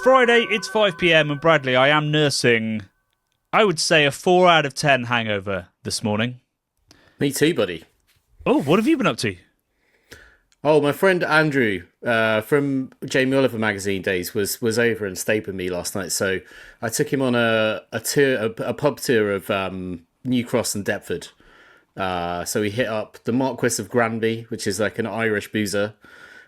Friday, it's 5 p.m, and Bradley, I am nursing, I would say, a 4 out of 10 hangover this morning. Me too, buddy. Oh, what have you been up to? Oh, my friend Andrew from Jamie Oliver magazine days was over and stayed with me last night. So I took him on a pub tour of New Cross and Deptford. So we hit up the Marquis of Granby, which is like an Irish boozer.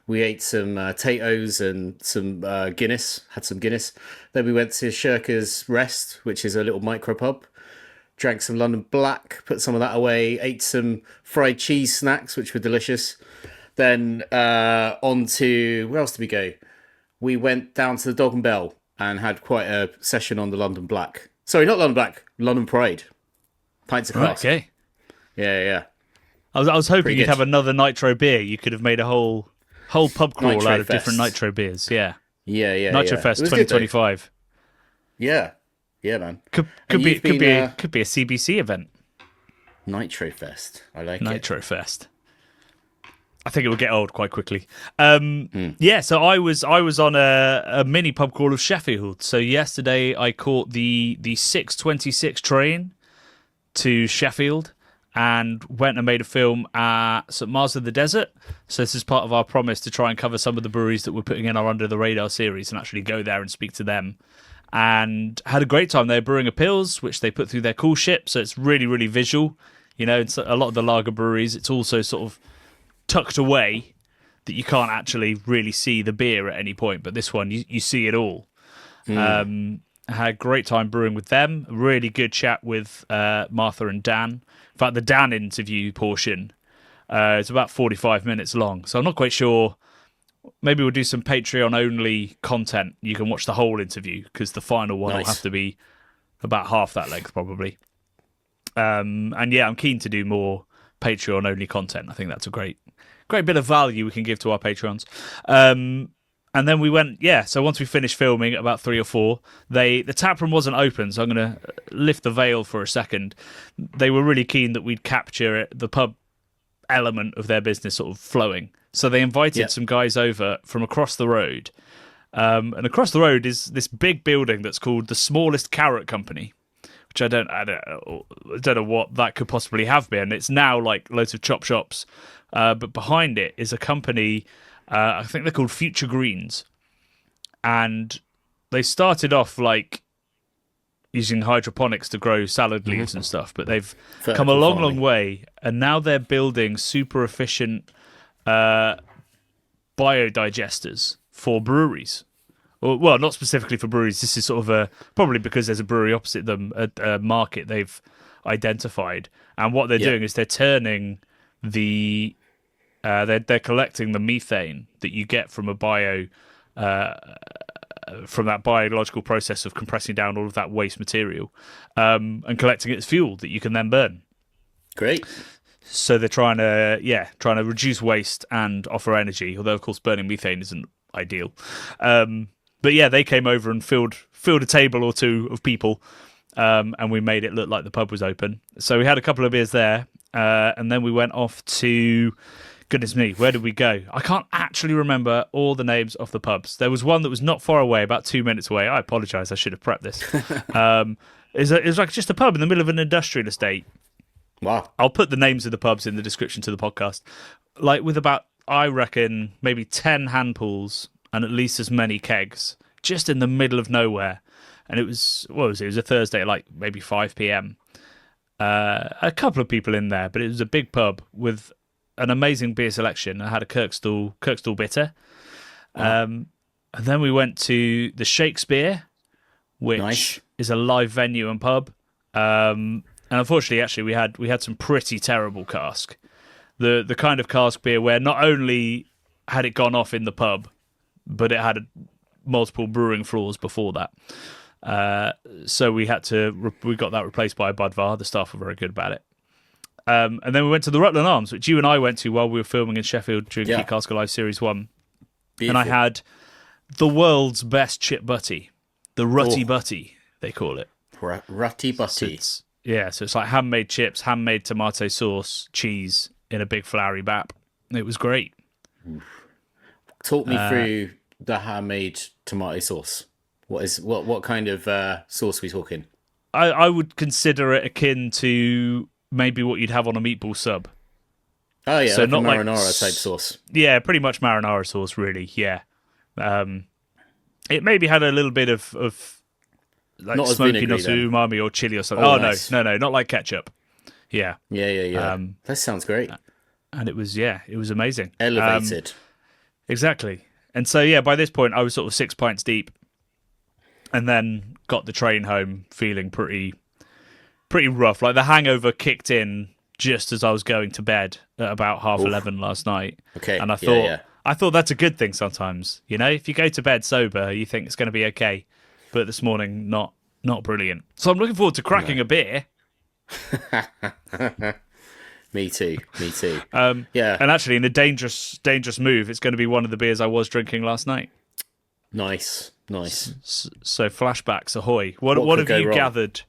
We ate some Tato's and some Guinness, had some Guinness. Then we went to Shirker's Rest, which is a little micro pub. Drank some London Black, put some of that away. Ate some fried cheese snacks, which were delicious. Then on to, where else did we go? We went down to the Dog and Bell and had quite a session on the London Black. Sorry, not London Black, London Pride. Pints of cask. Okay. Yeah. I was hoping Pretty you'd good. have another Nitro beer. You could have made a whole pub crawl Nitro out of Fest. different Nitro beers. Yeah. Yeah. Nitro Fest It was good, though. 2025. Yeah, man. Could And be you've been, a CBC event. Nitro Fest. I like it. Nitro Fest. I think it would get old quite quickly. Yeah, so I was on a mini pub crawl of Sheffield. So yesterday I caught the 6:26 train to Sheffield and went and made a film at St Mars of the Desert. So this is part of our promise to try and cover some of the breweries that we're putting in our Under the Radar series and actually go there and speak to them. And had a great time. They're brewing a Pils, which they put through their cool ship. So it's really, really visual. You know, it's a lot of the lager breweries, it's also sort of tucked away that you can't actually really see the beer at any point. But this one, you see it all. I had a great time brewing with them. A really good chat with Martha and Dan. In fact, the Dan interview portion is about 45 minutes long. So I'm not quite sure. Maybe we'll do some Patreon-only content. You can watch the whole interview because the final one will have to be about half that length, probably. And yeah, I'm keen to do more Patreon-only content. I think that's a great bit of value we can give to our patrons. And then we went, so once we finished filming at about 3 or 4, the tap room wasn't open, so I'm going to lift the veil for a second. They were really keen that we'd capture it, the pub element of their business sort of flowing. So they invited some guys over from across the road. And across the road is this big building that's called the Smallest Carrot Company, which I don't know what that could possibly have been. It's now like loads of chop shops. But behind it is a company, I think they're called Future Greens. And they started off like using hydroponics to grow salad leaves and stuff, but they've come a long way, and now they're building super efficient biodigesters for breweries. Well, not specifically for breweries. This is sort of probably because there's a brewery opposite them, a market they've identified. And what they're doing is they're turning they're collecting the methane that you get from from that biological process of compressing down all of that waste material, and collecting it as fuel that you can then burn. Great. So they're trying to reduce waste and offer energy, although of course burning methane isn't ideal. But yeah, they came over and filled a table or two of people, and we made it look like the pub was open. So we had a couple of beers there, and then we went off to, goodness me, where did we go? I can't actually remember all the names of the pubs. There was one that was not far away, about 2 minutes away. I apologise, I should have prepped this. It was like just a pub in the middle of an industrial estate. Wow. I'll put the names of the pubs in the description to the podcast. Like with about, I reckon, maybe 10 hand pools and at least as many kegs, just in the middle of nowhere. And it was a Thursday at like maybe 5 p.m. A couple of people in there, but it was a big pub with an amazing beer selection. I had a Kirkstall bitter. And then we went to the Shakespeare, which is a live venue and pub. And unfortunately, actually, we had some pretty terrible cask. The kind of cask beer where not only had it gone off in the pub, but it had multiple brewing floors before that. So we got that replaced by a Budvar. The staff were very good about it. And then we went to the Rutland Arms, which you and I went to while we were filming in Sheffield during Keep Cask Alive Series 1. Beautiful. And I had the world's best chip butty. The Rutty Butty, they call it. Rutty Butty. So it's like handmade chips, handmade tomato sauce, cheese in a big floury bap. It was great. Talk me through the handmade tomato sauce. What kind of sauce are we talking? I would consider it akin to maybe what you'd have on a meatball sub. Oh yeah, So like a not like marinara type sauce. yeah, pretty much marinara sauce, really. Yeah, it maybe had a little bit of like Not as smokiness, vinegary then. umami, or chili or something. Oh, Oh nice. no, not like ketchup. Yeah, Yeah. That sounds great. and it was amazing. Elevated. Exactly. And so yeah, by this point I was sort of 6 pints deep, and then got the train home feeling pretty rough. Like the hangover kicked in just as I was going to bed at about 11:30 last night. Okay. And Yeah. I thought that's a good thing sometimes. You know, if you go to bed sober, you think it's going to be okay. But this morning, not brilliant. So I'm looking forward to cracking a beer. Me too. Yeah. And actually, in a dangerous move, it's going to be one of the beers I was drinking last night. Nice. So flashbacks ahoy. What could have go you wrong? gathered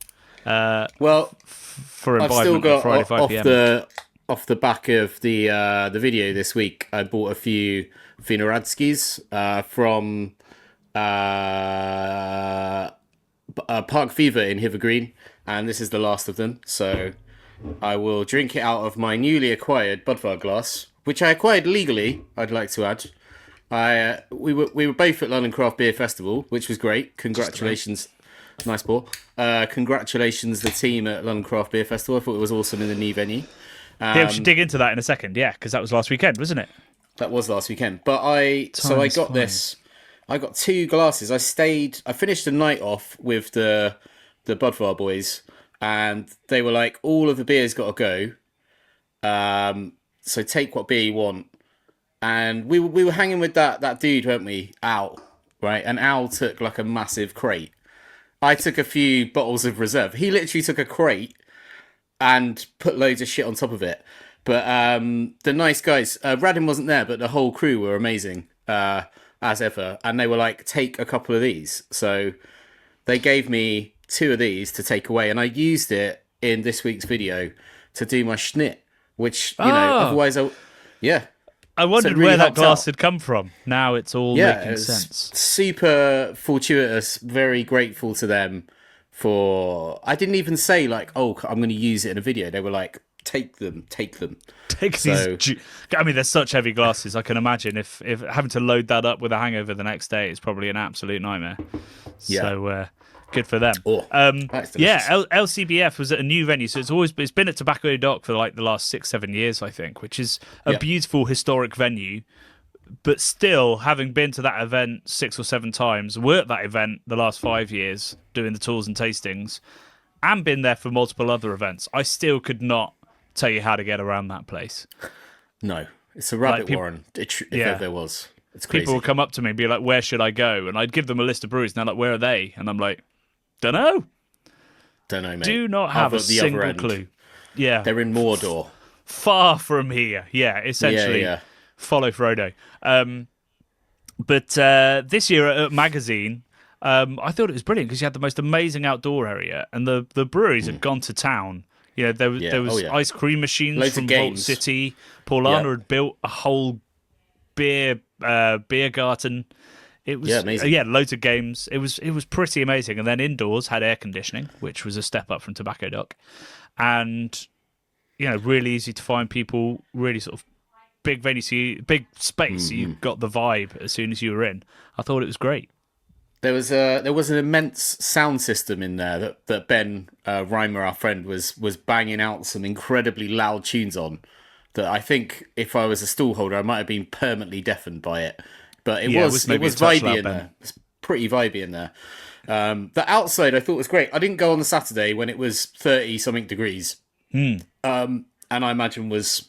Well, for I've still imbibement got on Friday 5 off p.m.? off the back of the video this week. I bought a few Vinohradskis from Park Fever in Hither Green, and this is the last of them. So I will drink it out of my newly acquired Budvar glass, which I acquired legally. I'd like to add. We were both at London Craft Beer Festival, which was great. Congratulations, nice ball. Congratulations, the team at London Craft Beer Festival. I thought it was awesome in the new venue. Yeah, we should dig into that in a second. Yeah, because that was last weekend, wasn't it? That was last weekend. But I got this. I got 2 glasses. I finished the night off with the Budvar boys, and they were like, all of the beers got to go. So take what beer you want. And we were hanging with that dude, weren't we? Al, right? And Al took like a massive crate. I took a few bottles of reserve. He literally took a crate and put loads of shit on top of it. But the nice guys, Radin wasn't there, but the whole crew were amazing, as ever. And they were like, take a couple of these. So they gave me 2 of these to take away. And I used it in this week's video to do my schnit, which, you know, otherwise yeah. I wondered really where that helped glass out. had come from. Now it's all Yeah, making it was sense. super fortuitous. Very grateful to them for. I didn't even say like, "Oh, I'm going to use it in a video." They were like, "Take them." Take these. I mean, they're such heavy glasses. I can imagine if having to load that up with a hangover the next day is probably an absolute nightmare. Yeah. So good for them. That's delicious. Yeah, LCBF was at a new venue, so it's been at Tobacco Dock for like the last 6-7 years, I think, which is a beautiful historic venue. But still, having been to that event 6 or 7 times, worked that event the last 5 years doing the tours and tastings, and been there for multiple other events, I still could not tell you how to get around that place. No, it's a rabbit warren. If ever there was, it's crazy. People would come up to me and be like, "Where should I go?" And I'd give them a list of breweries, and they're like, "Where are they?" And I'm like, "Don't know. Don't know, mate. Do not have a single end. clue." Yeah, They're in Mordor. far from here. Yeah, essentially, follow Frodo. But this year at Magazine, I thought it was brilliant because you had the most amazing outdoor area, and the breweries had gone to town. You know, there was ice cream machines Loads from of Vault games. City. Paulana had built a whole beer garden. It was amazing. Loads of games. It was pretty amazing. And then indoors had air conditioning, which was a step up from Tobacco Dock, and you know, really easy to find people. Really sort of big venue, big space. So you got the vibe as soon as you were in. I thought it was great. There was an immense sound system in there that Ben Reimer, our friend, was banging out some incredibly loud tunes on. That I think if I was a stall holder, I might have been permanently deafened by it. But it was vibey in there. It's pretty vibey in there. The outside I thought was great. I didn't go on the Saturday when it was 30 something degrees, and I imagine was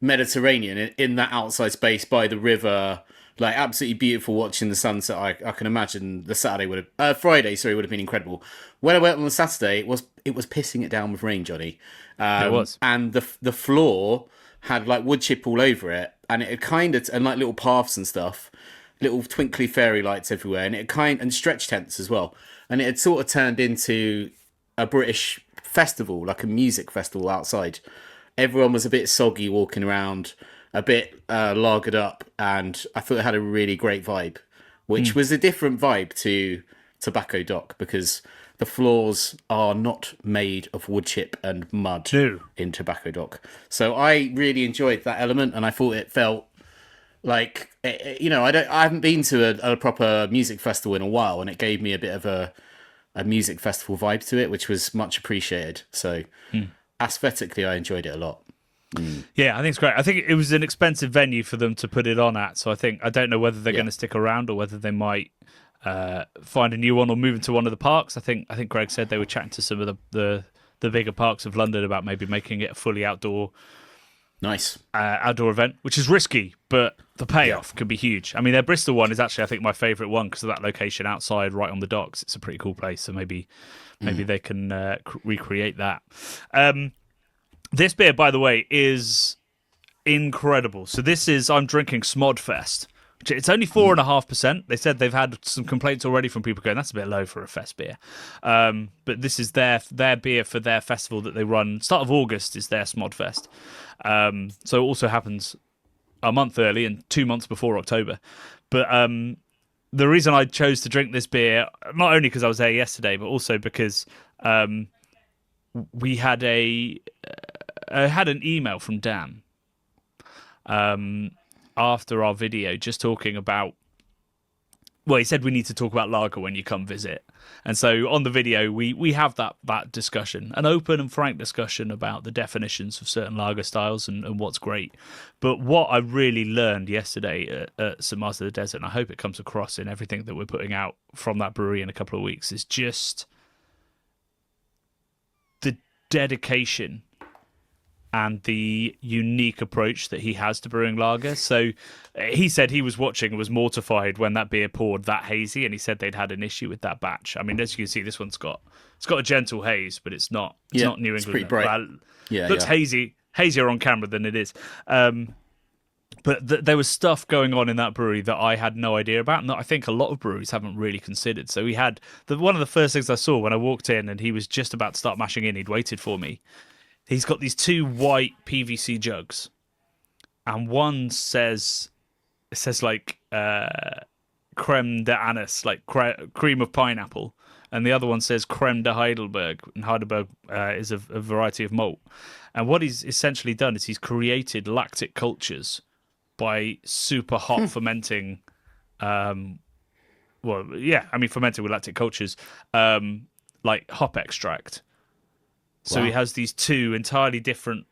Mediterranean in that outside space by the river. Like absolutely beautiful watching the sunset. I can imagine the Friday would have been incredible. When I went on the Saturday, it was pissing it down with rain, Johnny. It was, and the floor had like wood chip all over it, and it kind of and like little paths and stuff, little twinkly fairy lights everywhere, and and stretch tents as well. And it had sort of turned into a British festival, like a music festival outside. Everyone was a bit soggy walking around, a bit lagered up, and I thought it had a really great vibe. which was a different vibe to Tobacco Dock because the floors are not made of wood chip and mud No. in Tobacco Dock. So I really enjoyed that element, and I thought it felt like, I haven't been to a proper music festival in a while, and it gave me a bit of a music festival vibe to it, which was much appreciated. So aesthetically, I enjoyed it a lot. Yeah, I think it's great. I think it was an expensive venue for them to put it on at, so I don't know whether they're going to stick around or whether they might find a new one or move into one of the parks. I think Greg said they were chatting to some of the bigger parks of London about maybe making it a fully outdoor event, which is risky, but the payoff could be huge. I mean, their Bristol one is actually, I think, my favourite one because of that location outside, right on the docks. It's a pretty cool place, so maybe they can recreate that. This beer, by the way, is incredible. So I'm drinking Smodfest. It's only 4.5%. They said they've had some complaints already from people going, that's a bit low for a fest beer. But this is their beer for their festival that they run. Start of August is their Smodfest. So it also happens a month early and 2 months before October. But the reason I chose to drink this beer, not only because I was there yesterday, but also because we had had an email from Dan after our video just talking about, well, he said we need to talk about lager when you come visit. And so on the video, we have that discussion, an open and frank discussion about the definitions of certain lager styles and what's great. But what I really learned yesterday at St. Mars of the Desert, and I hope it comes across in everything that we're putting out from that brewery in a couple of weeks, is just the dedication and the unique approach that he has to brewing lager. So he said he was watching and was mortified when that beer poured that hazy, and he said they'd had an issue with that batch. I mean, as you can see, this one's got a gentle haze, but it's not New England. It's pretty bright. Looks hazier on camera than it is. But there was stuff going on in that brewery that I had no idea about, and that I think a lot of breweries haven't really considered. So we had one of the first things I saw when I walked in, and he was just about to start mashing in. He'd waited for me. He's got these two white PVC jugs, and one says like creme de anise, like cream of pineapple, and the other one says creme de Heidelberg, and Heidelberg is a variety of malt. And what he's essentially done is he's created lactic cultures by super hot fermenting. Fermenting with lactic cultures, like hop extract. So he has these two entirely different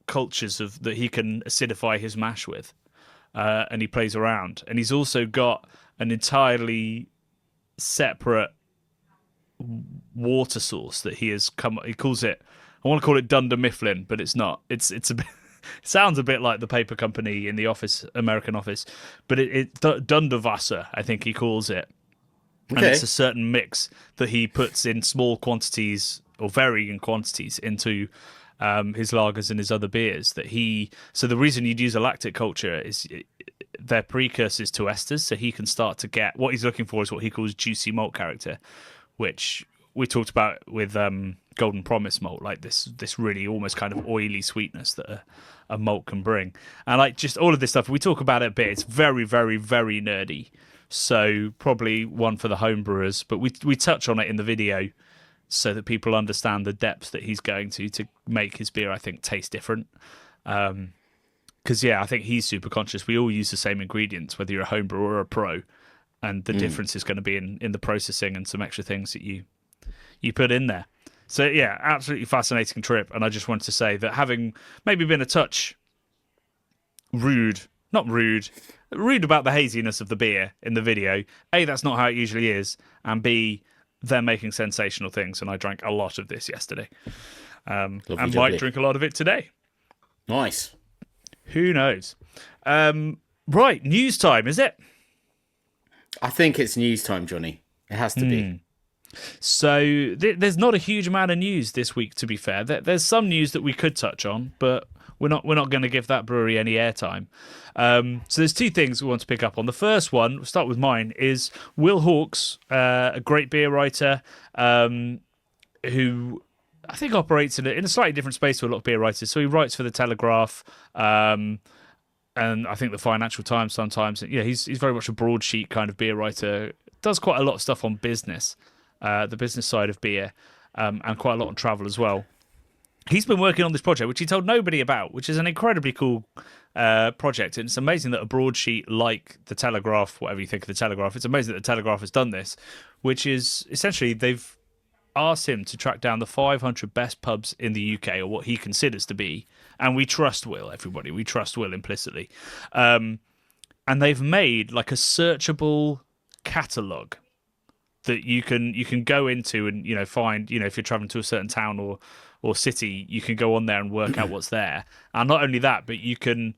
cultures that he can acidify his mash with, and he plays around. And he's also got an entirely separate water source that he calls it. I want to call it Dunder Mifflin, but it's not. It's a bit. It sounds a bit like the paper company in the Office, American Office, but Dunderwasser, I think he calls it. Okay. And it's a certain mix that he puts in small quantities or varying quantities into his lagers and his other beers. So the reason you'd use a lactic culture is they're precursors to esters, so he can start to get what he's looking for is what he calls juicy malt character, which we talked about with Golden Promise malt, like this really almost kind of oily sweetness that a malt can bring. And like just all of this stuff, we talk about it a bit. It's very, very, very nerdy. So probably one for the home brewers, but we touch on it in the video so that people understand the depth that he's going to make his beer, I think, taste different. Because, I think he's super conscious. We all use the same ingredients, whether you're a home brewer or a pro, and the difference is going to be in the processing and some extra things that you put in there. So, absolutely fascinating trip. And I just wanted to say that having maybe been a touch rude about the haziness of the beer in the video, A, that's not how it usually is, and B, they're making sensational things, and I drank a lot of this yesterday. And might drink a lot of it today. Nice. Who knows? Right, news time, is it? I think it's news time, Johnny. It has to be. So there's not a huge amount of news this week, to be fair. There's some news that we could touch on, but we're not going to give that brewery any airtime. So there's two things we want to pick up on. The first one, we'll start with mine, is Will Hawkes, a great beer writer who I think operates in a slightly different space to a lot of beer writers. So he writes for The Telegraph, and I think the Financial Times sometimes. Yeah, he's very much a broadsheet kind of beer writer. Does quite a lot of stuff on business, the business side of beer, and quite a lot on travel as well. He's been working on this project, which he told nobody about, which is an incredibly cool project. And it's amazing that a broadsheet like the Telegraph, whatever you think of the Telegraph, it's amazing that the Telegraph has done this, which is essentially they've asked him to track down the 500 best pubs in the UK, or what he considers to be. And we trust Will, everybody. We trust Will implicitly. And they've made like a searchable catalogue that you can go into and find, if you're traveling to a certain town or city, you can go on there and work out what's there. And not only that, but you can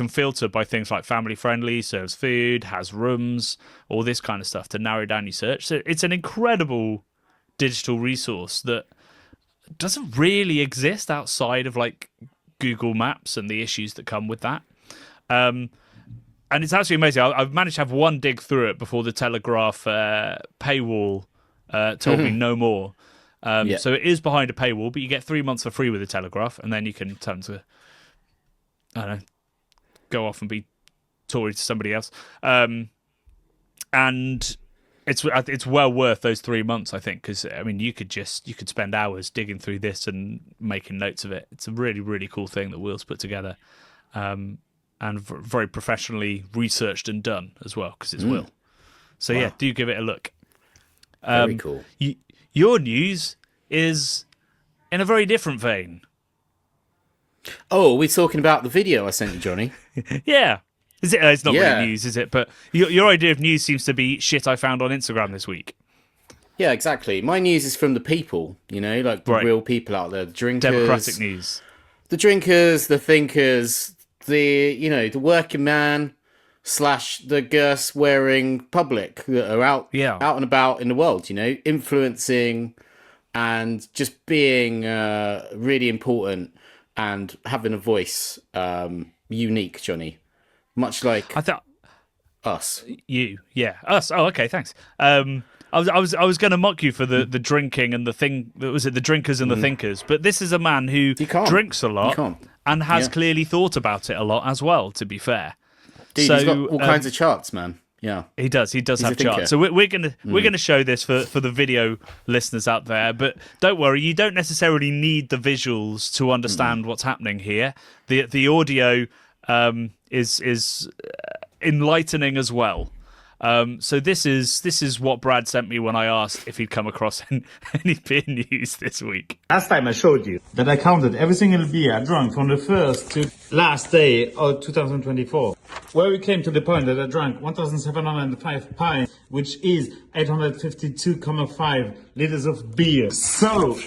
filter by things like family friendly, serves food, has rooms, all this kind of stuff to narrow down your search. So it's an incredible digital resource that doesn't really exist outside of like Google Maps and the issues that come with that. And it's absolutely amazing. I've managed to have one dig through it before the Telegraph paywall told me no more. So it is behind a paywall, but you get 3 months for free with the Telegraph, and then you can turn to, I don't know, go off and be Tory to somebody else. And it's well worth those 3 months, I think, because I mean you could spend hours digging through this and making notes of it. It's a really, really cool thing that Will's put together. And very professionally researched and done as well, because it's Will. So yeah, do give it a look. Very cool. Your news is in a very different vein. Oh, are we talking about the video I sent you, Johnny? Yeah. Is it? It's not really news, is it? But your idea of news seems to be shit I found on Instagram this week. Yeah, exactly. My news is from the people, like the real people out there, the drinkers. Democratic news. The drinkers, the thinkers, the working man / the Gers wearing public that are out and about in the world, influencing and just being really important and having a voice, unique, Johnny, much like us. Us. Oh, okay, thanks. I was going to mock you for the drinking and the thing. Was it the drinkers and the thinkers? But this is a man who drinks a lot and has clearly thought about it a lot as well. To be fair, dude, he's got all kinds of charts, man. Yeah, he does. He does have charts. So we're gonna show this for the video listeners out there. But don't worry, you don't necessarily need the visuals to understand what's happening here. The audio is enlightening as well. So this is what Brad sent me when I asked if he'd come across any beer news this week. Last time I showed you that I counted every single beer I drank from the first to last day of 2024, where we came to the point that I drank 1,705 pints, which is 852.5 liters of beer. So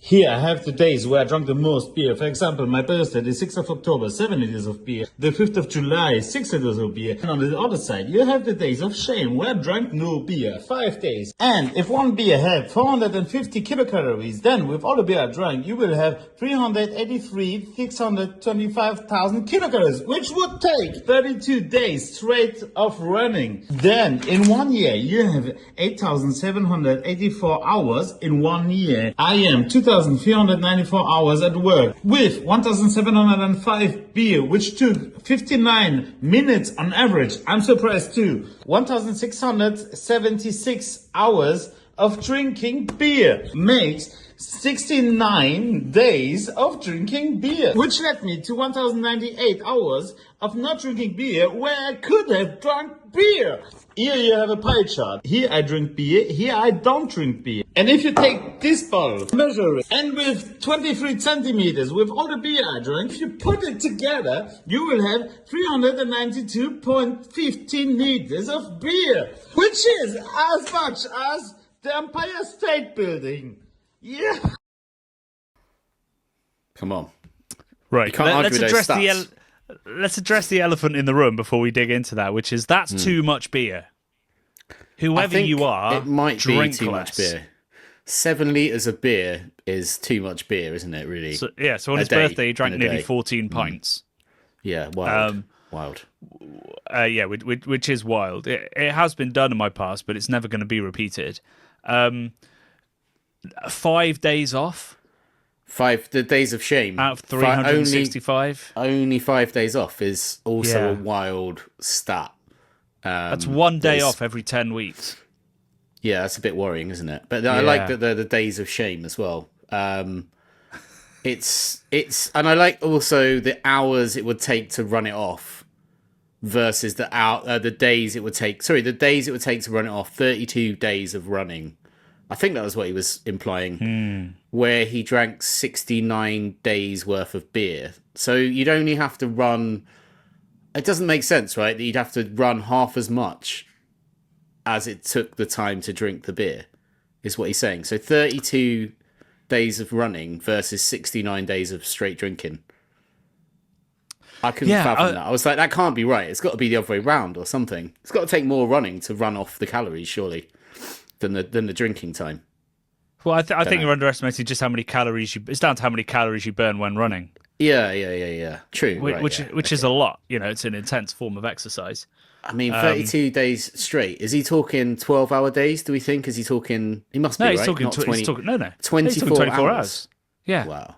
here I have the days where I drank the most beer. For example, my birthday, the 6th of October, 7 liters of beer. The 5th of July, 6 liters of beer. And on the other side, you have the days of shame where I drank no beer, 5 days. And if one beer had 450 kilocalories, then with all the beer I drank, you will have 625,000 kilocalories, which would take 32 days straight of running. Then, in 1 year, you have 8,784 hours in 1 year. I am 2,394 hours at work with 1,705 beer, which took 59 minutes on average. I'm surprised too. 1,676 hours of drinking beer makes 69 days of drinking beer, which led me to 1,098 hours of not drinking beer where I could have drunk beer. Here you have a pie chart. Here I drink beer, here I don't drink beer. And if you take this bottle, measure it, and with 23 centimeters, with all the beer I drank, if you put it together, you will have 392.15 liters of beer, which is as much as the Empire State Building. Yeah. Come on. Right. You can't argue with those stats. Let's address the elephant in the room before we dig into that, which is that's too much beer. Whoever you are, it might drink be too less. much beer. 7 litres of beer is too much beer, isn't it, really? So on his birthday, he drank nearly 14 pints. Yeah, wild. Wild. Yeah, which is wild. It has been done in my past, but it's never going to be repeated. 5 days off. The days of shame. out of 365. Only 5 days off is also a wild stat. That's one day off every 10 weeks. Yeah, that's a bit worrying, isn't it? But I like that they're the days of shame as well. It's and I like also the hours it would take to run it off versus the days it would take. Sorry, the days it would take to run it off. 32 days of running. I think that was what he was implying. Where he drank 69 days worth of beer. So you'd only have to run. It doesn't make sense, right? That you'd have to run half as much as it took the time to drink the beer, is what he's saying. So 32 days of running versus 69 days of straight drinking. I couldn't fathom that. I was like, that can't be right. It's got to be the other way round or something. It's got to take more running to run off the calories, surely, than the drinking time. Well, I think you're underestimating just how many calories it's down to how many calories you burn when running. Yeah. True. Which is a lot. It's an intense form of exercise. I mean, 32 days straight. Is he talking 12-hour days, do we think? Is he talking... He must be, he's right? talking... Not 20, he's talking no. 24, he's talking 24 hours. Yeah. Wow.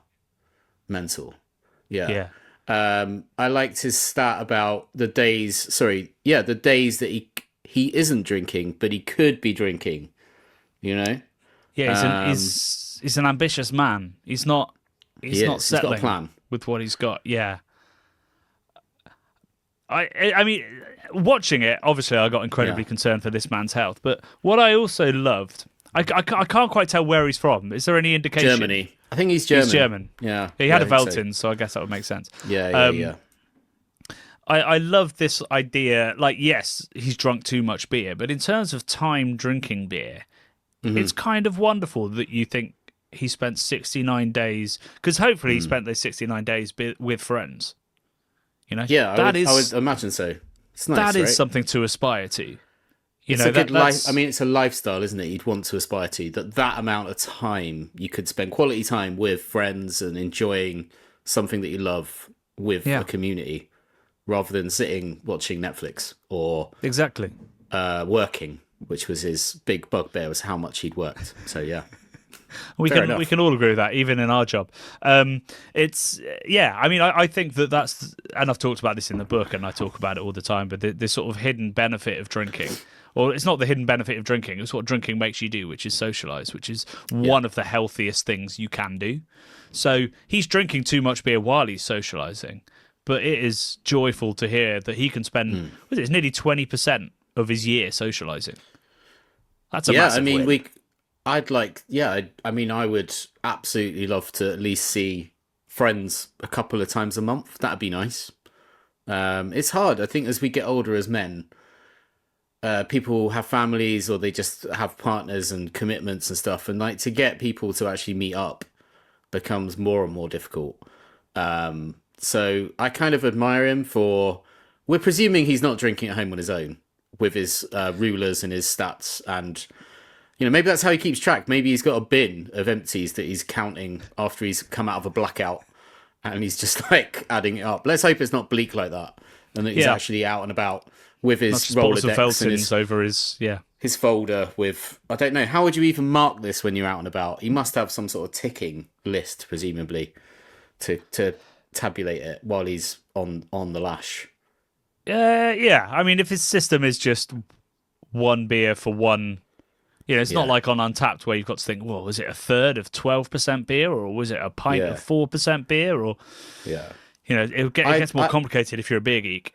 Mental. Yeah. I liked his stat about the days... Sorry. Yeah, the days that he isn't drinking, but he could be drinking. Yeah, he's an ambitious man. He's not settling he's got a plan with what he's got. Yeah. I mean, watching it, obviously, I got incredibly concerned for this man's health. But what I also loved, I can't quite tell where he's from. Is there any indication? Germany. I think he's German. He's German. Yeah. He had a Veltin, so I guess that would make sense. Yeah. I love this idea. Like, yes, he's drunk too much beer, but in terms of time drinking beer, it's kind of wonderful that you think he spent 69 days, because hopefully he spent those 69 days with friends. Yeah, I would imagine so. It's nice, that is something to aspire to. It's a good life. I mean, it's a lifestyle, isn't it? You'd want to aspire to that amount of time you could spend quality time with friends and enjoying something that you love with a community, rather than sitting watching Netflix or working, which was his big bugbear, was how much he'd worked. So yeah. We can all agree with that, even in our job. I mean, I think that's, and I've talked about this in the book, and I talk about it all the time. But the sort of hidden benefit of drinking, or it's not the hidden benefit of drinking; it's what drinking makes you do, which is socialise, which is one of the healthiest things you can do. So he's drinking too much beer while he's socialising, but it is joyful to hear that he can spend it's nearly 20% of his year socialising. That's a massive win. I would absolutely love to at least see friends a couple of times a month. That'd be nice. It's hard. I think as we get older as men, people have families or they just have partners and commitments and stuff. And like to get people to actually meet up becomes more and more difficult. So I kind of admire him we're presuming he's not drinking at home on his own with his rulers and his stats and... maybe that's how he keeps track. Maybe he's got a bin of empties that he's counting after he's come out of a blackout and he's just like adding it up. Let's hope it's not bleak like that and that he's actually out and about with his Rolodex and over his folder with, I don't know, how would you even mark this when you're out and about? He must have some sort of ticking list, presumably, to tabulate it while he's on the lash. I mean, if his system is just one beer for one... it's not like on Untapped where you've got to think, well, was it a third of 12% beer or was it a pint of 4% beer? Or it gets more complicated if you're a beer geek.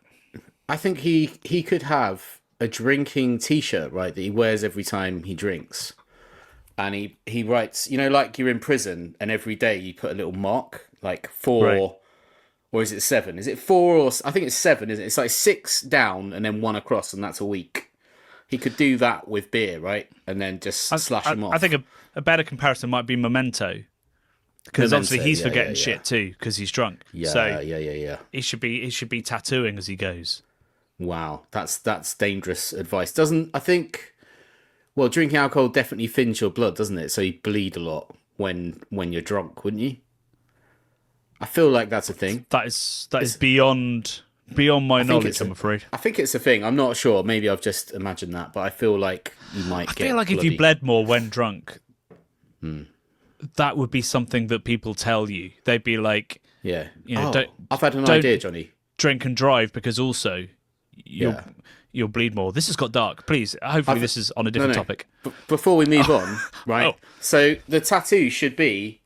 I think he could have a drinking T-shirt, right, that he wears every time he drinks. And he writes, like you're in prison and every day you put a little mark, like 4, or is it 7? Is it 4 or... I think it's 7, isn't it? It's like 6 down and then 1 across and that's a week. He could do that with beer, right? And then just slash him off. I think a better comparison might be Memento. Because obviously he's forgetting shit too, because he's drunk. Yeah. He should be tattooing as he goes. Wow, that's dangerous advice. Drinking alcohol definitely thins your blood, doesn't it? So you bleed a lot when you're drunk, wouldn't you? I feel like that's a thing. That is beyond my knowledge, I'm afraid. I think it's a thing. I'm not sure. Maybe I've just imagined that, but I feel like you might get... I feel like if you bled more when drunk, that would be something that people tell you. They'd be like, Yeah. you know, I've had an don't idea, Johnny. drink and drive because also you'll bleed more. This has got dark. Please, hopefully this is on a different topic. Before we move on, right? Oh. So the tattoo should be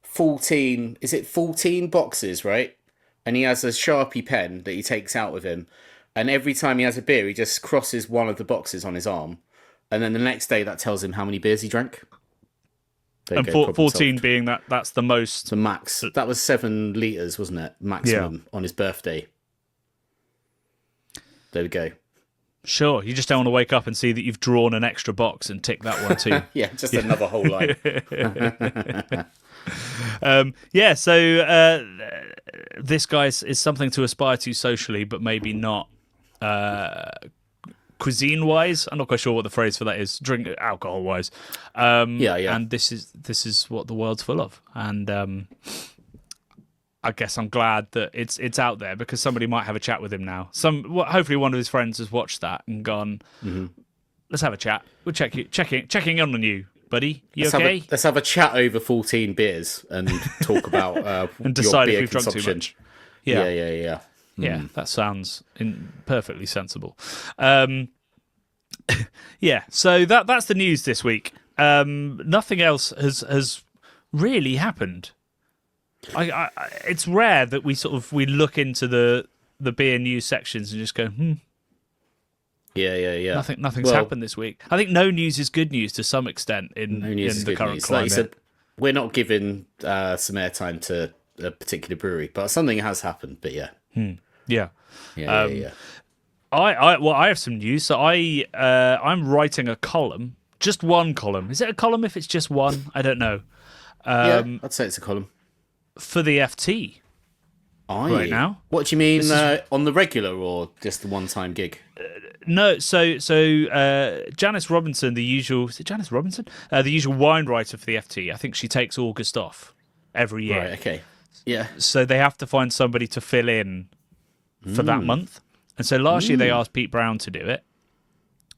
14. Is it 14 boxes, right? And he has a Sharpie pen that he takes out with him. And every time he has a beer, he just crosses one of the boxes on his arm. And then the next day, that tells him how many beers he drank. There you And go, problem 14 solved. being that's the most. So max. That was 7 litres, wasn't it? Maximum on his birthday. There we go. Sure, you just don't want to wake up and see that you've drawn an extra box and tick that one too. Yeah, just another whole line. So this guy is something to aspire to socially, but maybe not cuisine-wise. I'm not quite sure what the phrase for that is. Drink alcohol-wise. Yeah. And this is what the world's full of. And I guess I'm glad that it's out there because somebody might have a chat with him now. Hopefully one of his friends has watched that and gone, let's have a chat. We'll checking in on you, buddy. You okay? Let's have a chat over 14 beers and talk about and decide your if beer we've drunk too consumption. much. Yeah. Yeah, that sounds perfectly sensible. So that's the news this week. Nothing else has really happened. It's rare that we look into the beer news sections and just go, Yeah. Nothing's happened this week. I think no news is good news to some extent in the current climate. Like you said, we're not giving some airtime to a particular brewery, but something has happened. But yeah. Yeah. Yeah. I have some news. So I'm writing a column, just one column. Is it a column if it's just one? I don't know. I'd say it's a column. For the FT right now. What do you mean on the regular or just the one-time gig? No, so Janice Robinson, the usual wine writer for the FT. I think she takes August off every year. Right. Okay. Yeah. So they have to find somebody to fill in for that month. And so last year they asked Pete Brown to do it.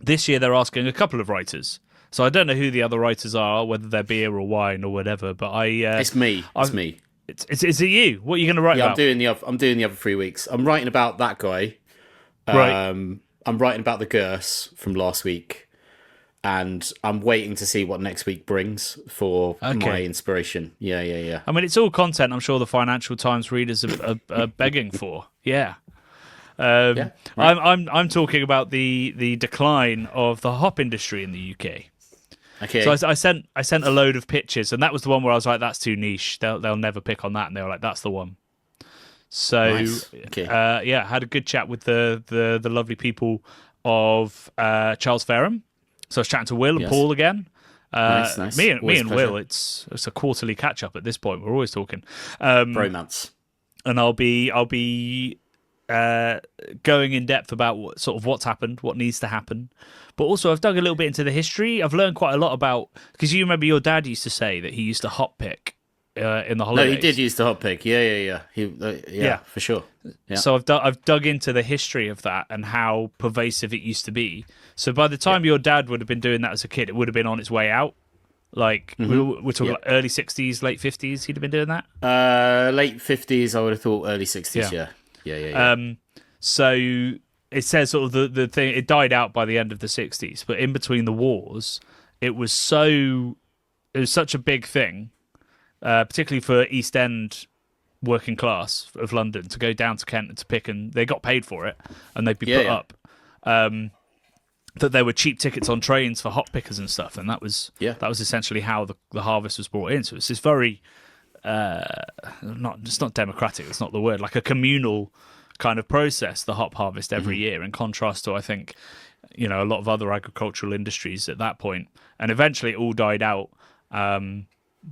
This year they're asking a couple of writers. So I don't know who the other writers are, whether they're beer or wine or whatever. But it's me. It's me. Is it you? What are you going to write about? I'm doing the other 3 weeks. I'm writing about that guy. Right. I'm writing about the Gers from last week, and I'm waiting to see what next week brings for my inspiration. Yeah. I mean, it's all content I'm sure the Financial Times readers are begging for. Yeah. Right. I'm talking about the decline of the hop industry in the UK. Okay. So I sent a load of pictures, and that was the one where I was like, "That's too niche. They'll never pick on that." And they were like, "That's the one." So Nice. Okay. had a good chat with the lovely people of Charles Ferrum. So I was chatting to Will and Paul again. Nice. Me Always and a pleasure. Will, it's a quarterly catch up at this point. We're always talking. Bromance. And I'll be going in depth about what's happened, what needs to happen. But also, I've dug a little bit into the history. I've learned quite a lot about, because you remember your dad used to say that he used to hop pick in the holidays. No, he did use the hot pick. Yeah. Yeah, for sure. Yeah. So I've dug into the history of that and how pervasive it used to be. So by the time your dad would have been doing that as a kid, it would have been on its way out. Like we're talking like early 60s, late 50s. He'd have been doing that. Late 50s, I would have thought. Early 60s. Yeah. So it says sort of the thing. It died out by the end of the 60s, but in between the wars, it was such a big thing, particularly for East End working class of London to go down to Kent to pick, and they got paid for it, and they'd be put up. That there were cheap tickets on trains for hop pickers and stuff, and that was essentially how the harvest was brought in. So it's this very it's not democratic. It's not the word. Like a communal kind of process, the hop harvest every year, in contrast to I think a lot of other agricultural industries at that point. And eventually it all died out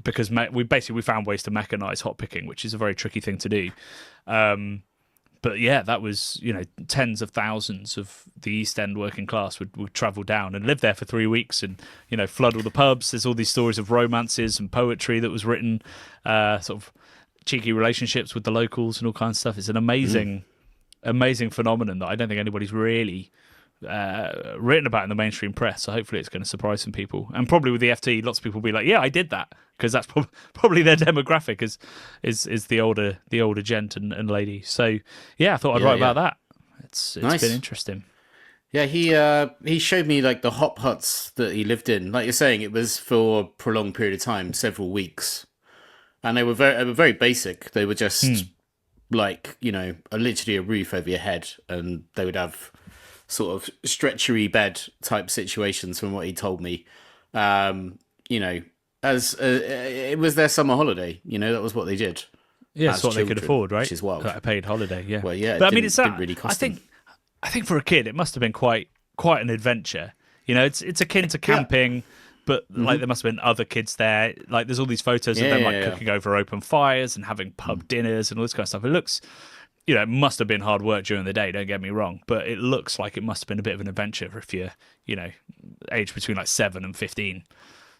because we found ways to mechanize hop picking, which is a very tricky thing to do. But yeah, that was, tens of thousands of the East End working class would travel down and live there for 3 weeks and, flood all the pubs. There's all these stories of romances and poetry that was written, sort of cheeky relationships with the locals and all kinds of stuff. It's an amazing phenomenon that I don't think anybody's really written about in the mainstream press. So hopefully it's going to surprise some people. And probably with the FT, lots of people will be like, "Yeah, I did that," because that's probably their demographic is the older gent and lady. So yeah, I thought I'd write about that. It's Nice. been interesting. Yeah, he showed me like the hop huts that he lived in. Like you're saying, it was for a prolonged period of time, several weeks, and they were very basic. They were just like, you know, literally a roof over your head, and they would have sort of stretchery bed type situations from what he told me. You know, as it was their summer holiday. You know, that was what they did. Yeah, as it's what they could children, afford, right? Which is wild. Like a paid holiday, yeah. Well, yeah, but I mean, it's didn't really cost them. I think for a kid, it must have been quite an adventure. You know, it's akin to camping, but like there must have been other kids there. Like there's all these photos of them like cooking over open fires and having pub dinners and all this kind of stuff. It looks, you know, it must have been hard work during the day. Don't get me wrong, but it looks like it must have been a bit of an adventure if you're, you know, aged between like 7 and 15.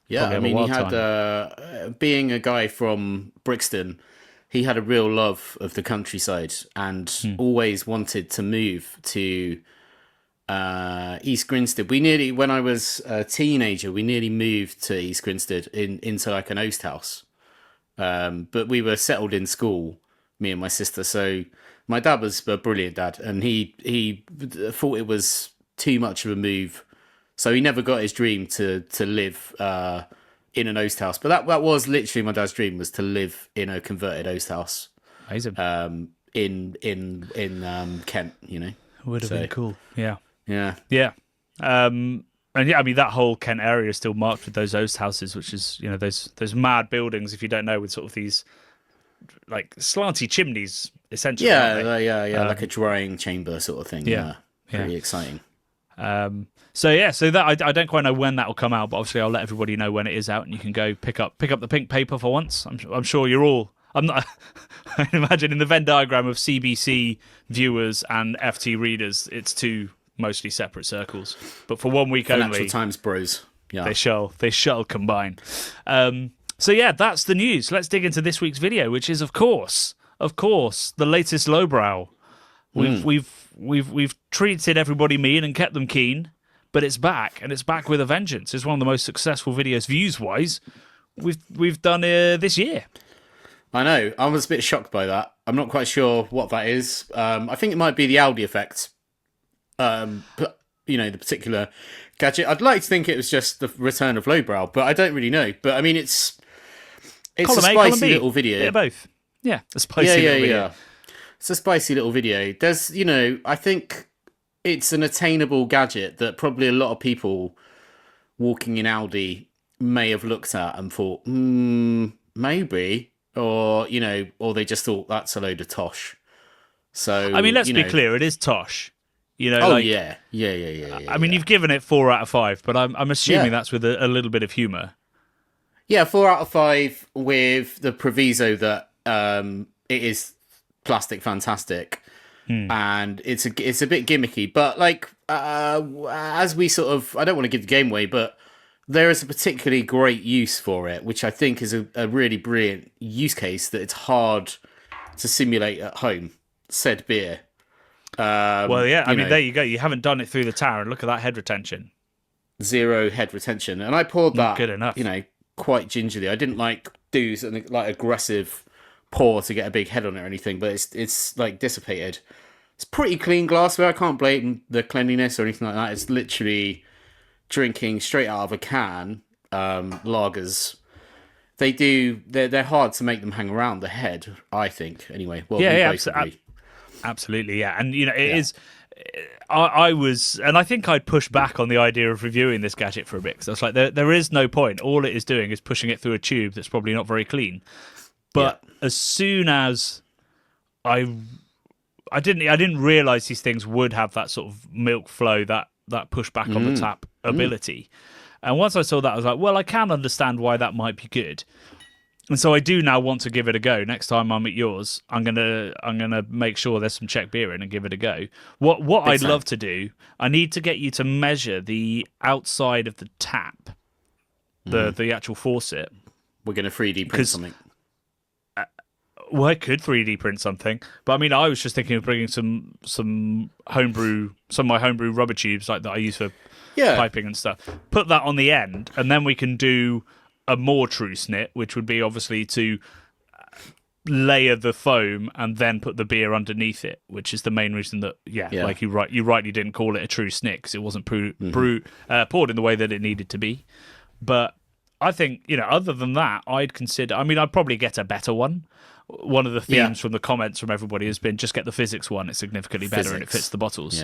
Yeah, I mean, he had being a guy from Brixton. He had a real love of the countryside and always wanted to move to East Grinstead. When I was a teenager, we nearly moved to East Grinstead into like an oast house. But we were settled in school, me and my sister. So my dad was a brilliant dad, and he thought it was too much of a move. So he never got his dream to live in an oast house. But that was literally my dad's dream, was to live in a converted oast house. Amazing. In Kent, you know. Would have been cool. Yeah. Yeah. Yeah. And yeah, I mean, that whole Kent area is still marked with those oast houses, which is, you know, those mad buildings, if you don't know, with sort of these like slanty chimneys, essentially. Yeah, like a drying chamber sort of thing. Yeah. Pretty exciting. So that I don't quite know when that will come out, but obviously I'll let everybody know when it is out, and you can go pick up the pink paper for once. I'm sure you're all. I'm not. I imagine in the Venn diagram of CBC viewers and FT readers, it's two mostly separate circles. But for 1 week Financial only, Times bros. Yeah, they shall combine. So yeah, that's the news. Let's dig into this week's video, which is of course the latest Lowbrow. We've treated everybody mean and kept them keen, but it's back, and it's back with a vengeance. It's one of the most successful videos views wise we've done this year. I know. I was a bit shocked by that. I'm not quite sure what that is. I think it might be the Aldi effect. But you know, the particular gadget. I'd like to think it was just the return of Lowbrow, but I don't really know. But I mean, it's Column a A, spicy little video. Bit of both. Yeah, a spicy little video. Yeah. It's a spicy little video. There's, you know, I think it's an attainable gadget that probably a lot of people walking in Aldi may have looked at and thought, maybe, or, you know, or they just thought that's a load of tosh. So, I mean, let's be clear, it is tosh. You know, yeah. I mean, you've given it 4 out of 5, but I'm assuming that's with a little bit of humour. Yeah, 4 out of 5 with the proviso that it is plastic fantastic, and it's a bit gimmicky. But like as we sort of, I don't want to give the game away, but there is a particularly great use for it, which I think is a really brilliant use case that it's hard to simulate at home. Said beer. Well, yeah, I mean, there you go. You haven't done it through the tower, and look at that head retention. 0 head retention, and I poured that. Good enough. You know, quite gingerly. I didn't do something like aggressive pour to get a big head on it or anything, but it's like dissipated. It's pretty clean glassware. I can't blame the cleanliness or anything like that. It's literally drinking straight out of a can. Lagers. They're hard to make them hang around the head, I think. Anyway, well, absolutely, yeah. And you know, it is. I was, and I think I'd push back on the idea of reviewing this gadget for a bit, because I was like, there is no point. All it is doing is pushing it through a tube that's probably not very clean. But as soon as I didn't realize these things would have that sort of milk flow, that push back on the tap ability. And once I saw that, I was like, well, I can understand why that might be good. And so I do now want to give it a go. Next time I'm at yours, I'm gonna make sure there's some Czech beer in and give it a go. What I'd love to do, I need to get you to measure the outside of the tap, the actual faucet. We're gonna 3D print something. Well, I could 3D print something, but I mean, I was just thinking of bringing some homebrew, some of my homebrew rubber tubes like that I use for piping and stuff. Put that on the end, and then we can do a more true snit, which would be obviously to layer the foam and then put the beer underneath it, which is the main reason that like you rightly didn't call it a true snit because it wasn't poured in the way that it needed to be. But I think, other than that, I'd probably get a better one. One of the themes from the comments from everybody has been just get the physics one. It's significantly better and it fits the bottles.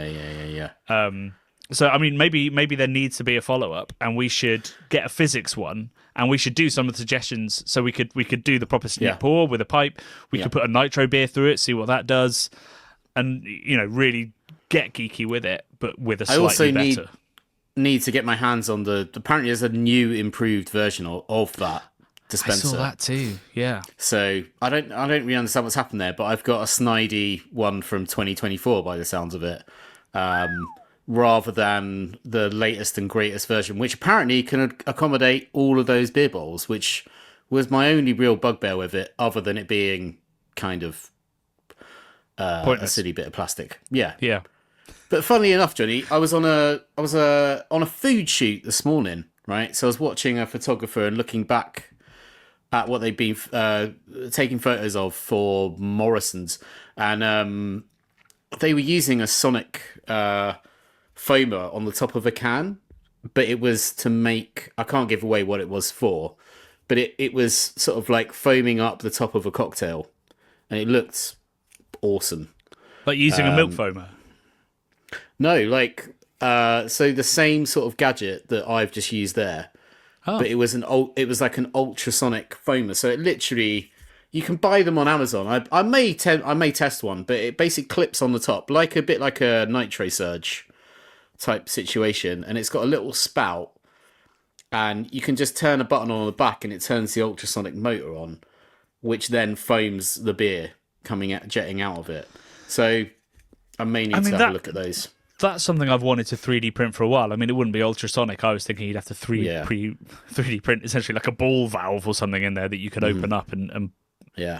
So, I mean, maybe there needs to be a follow-up and we should get a physics one and we should do some of the suggestions. So we could do the proper snip pour with a pipe. We could put a nitro beer through it, see what that does, and, really get geeky with it, but with a slightly better. Need to get my hands on apparently there's a new improved version of that dispenser. I saw that too, yeah. So I don't really understand what's happened there, but I've got a snidey one from 2024 by the sounds of it, rather than the latest and greatest version, which apparently can accommodate all of those beer bowls, which was my only real bugbear with it, other than it being kind of a silly bit of plastic. Yeah. But funnily enough, Jonny, I was on a food shoot this morning, right? So I was watching a photographer and looking back at what they've been taking photos of for Morrison's, and they were using a sonic foamer on the top of a can, but it was to make, I can't give away what it was for, but it was sort of like foaming up the top of a cocktail, and it looked awesome. Like using a milk foamer. No, so the same sort of gadget that I've just used there, but it was like an ultrasonic foamer. So it literally, you can buy them on Amazon. I may test one, but it basically clips on the top, a bit like a Nitro Surge type situation, and it's got a little spout, and you can just turn a button on the back, and it turns the ultrasonic motor on, which then foams the beer jetting out of it. So I may need to have a look at those. That's something I've wanted to 3D print for a while. I mean, it wouldn't be ultrasonic. I was thinking you'd have to 3D print essentially like a ball valve or something in there that you could open up and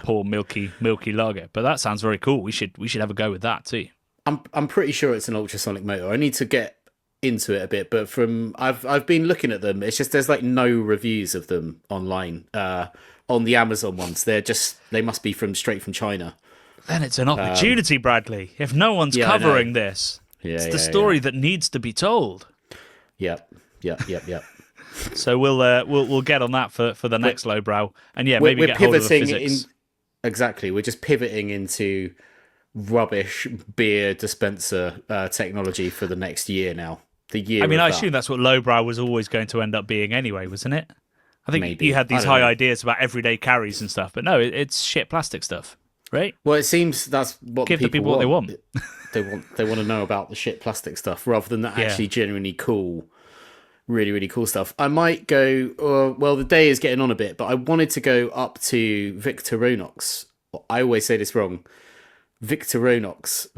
pour milky lager. But that sounds very cool. We should have a go with that too. I'm pretty sure it's an ultrasonic motor. I need to get into it a bit, but I've been looking at them. It's just there's like no reviews of them online. On the Amazon ones, they must be straight from China. Then it's an opportunity, Bradley. If no one's covering this. It's the story that needs to be told. Yep. So we'll get on that for the next Lowbrow, and maybe get hold of the physics. Exactly, we're just pivoting into rubbish beer dispenser technology for the next year now. I assume that's what Lowbrow was always going to end up being anyway, wasn't it? I think Maybe. you had these high ideas about everyday carries and stuff, but no, it's shit plastic stuff, right? Well, it seems that's what Give the people what they want. They want to know about the shit plastic stuff rather than the actually genuinely cool, really, really cool stuff. I might go, the day is getting on a bit, but I wanted to go up to Victorinox. I always say this wrong. Victorinox.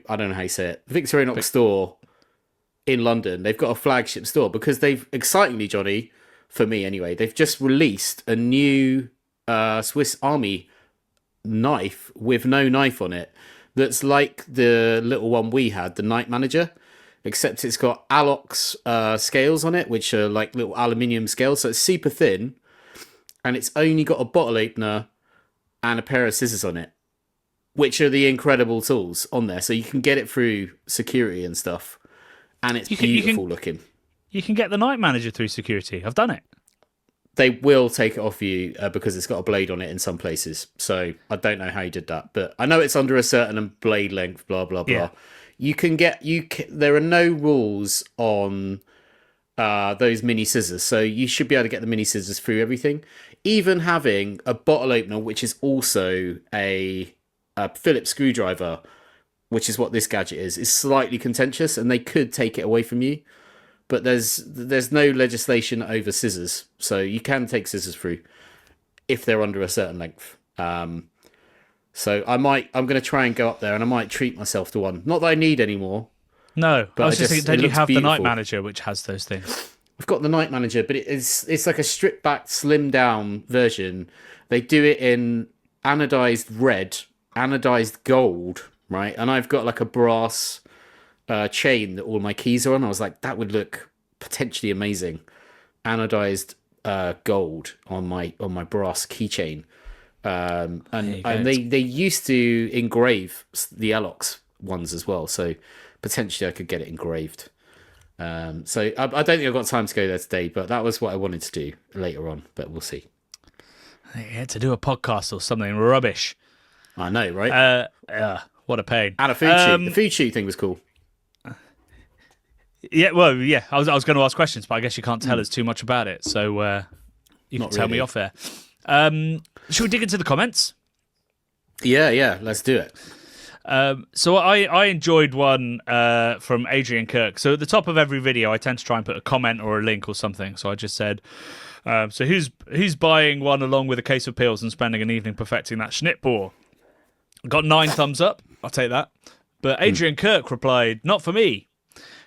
I don't know how you say it. Victorinox store in London. They've got a flagship store because excitingly, Jonny, for me anyway, they've just released a new Swiss Army knife with no knife on it. That's like the little one we had, the Night Manager, except it's got Alox scales on it, which are like little aluminium scales. So it's super thin, and it's only got a bottle opener and a pair of scissors on it, which are the incredible tools on there. So you can get it through security and stuff, and it's beautiful looking. You can get the Night Manager through security. I've done it. They will take it off you because it's got a blade on it in some places. So I don't know how you did that, but I know it's under a certain blade length, blah, blah, blah. Yeah. There are no rules on those mini scissors. So you should be able to get the mini scissors through everything. Even having a bottle opener, which is also a Phillips screwdriver, which is what this gadget is slightly contentious, and they could take it away from you. But there's no legislation over scissors, so you can take scissors through if they're under a certain length. So I'm going to try and go up there, and I might treat myself to one. Not that I need any more. No, but I was just thinking, don't you have the Night Manager, which has those things? I've got the Night Manager, but it's like a stripped back, slimmed down version. They do it in anodized red, anodized gold, right? And I've got like a brass chain that all my keys are on. I was like, that would look potentially amazing. Anodized gold on my brass keychain. And they used to engrave the Elox ones as well, so potentially I could get it engraved. So I don't think I've got time to go there today, but that was what I wanted to do later on, but we'll see. Yeah, to do a podcast or something rubbish. I know, right? What a pain. And a food shoot. The food shoot thing was cool. Yeah, well, yeah. I was going to ask questions, but I guess you can't tell us too much about it, so you can tell me off there. Should we dig into the comments? Yeah, let's do it. So I enjoyed one from Adrian Kirk. So at the top of every video, I tend to try and put a comment or a link or something. So I just said, so who's buying one along with a case of pills and spending an evening perfecting that Schnittbohr? Got 9 thumbs up. I'll take that. But Adrian Kirk replied, not for me.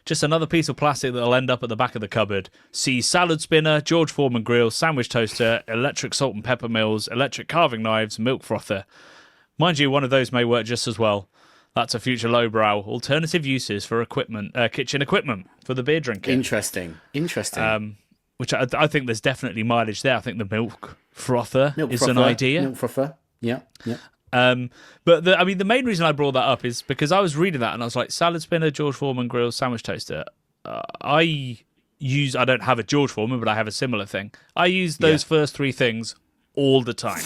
Just another piece of plastic that'll end up at the back of the cupboard. See salad spinner, George Foreman grill, sandwich toaster, electric salt and pepper mills, electric carving knives, milk frother. Mind you, one of those may work just as well. That's a future lowbrow. Alternative uses for equipment, kitchen equipment for the beer drinker. Interesting. Which I think there's definitely mileage there. I think the milk frother is an idea. Milk frother, yeah. But the main reason I brought that up is because I was reading that and I was like, salad spinner, George Foreman grill, sandwich toaster. I don't have a George Foreman, but I have a similar thing. I use those first 3 things all the time.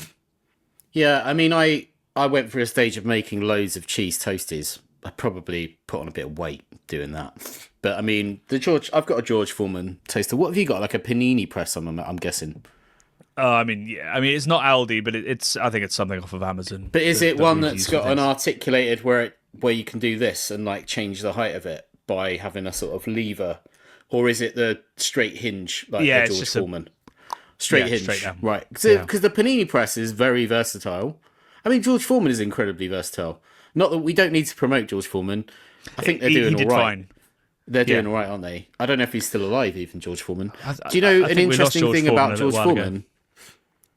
Yeah, I mean, I went through a stage of making loads of cheese toasties. I probably put on a bit of weight doing that. But I mean, I've got a George Foreman toaster. What have you got? Like a panini press on them, I'm guessing. It's not Aldi, but I think it's something off of Amazon. But is it one that's got an articulated where you can do this and like change the height of it by having a sort of lever, or is it the straight hinge like the George Foreman? Straight hinge, straight down. Right? Because the panini press is very versatile. I mean, George Foreman is incredibly versatile. Not that we don't need to promote George Foreman. I think they're doing all right. Fine. They're doing all right, aren't they? I don't know if he's still alive, even George Foreman. Do you know an interesting thing about George Foreman?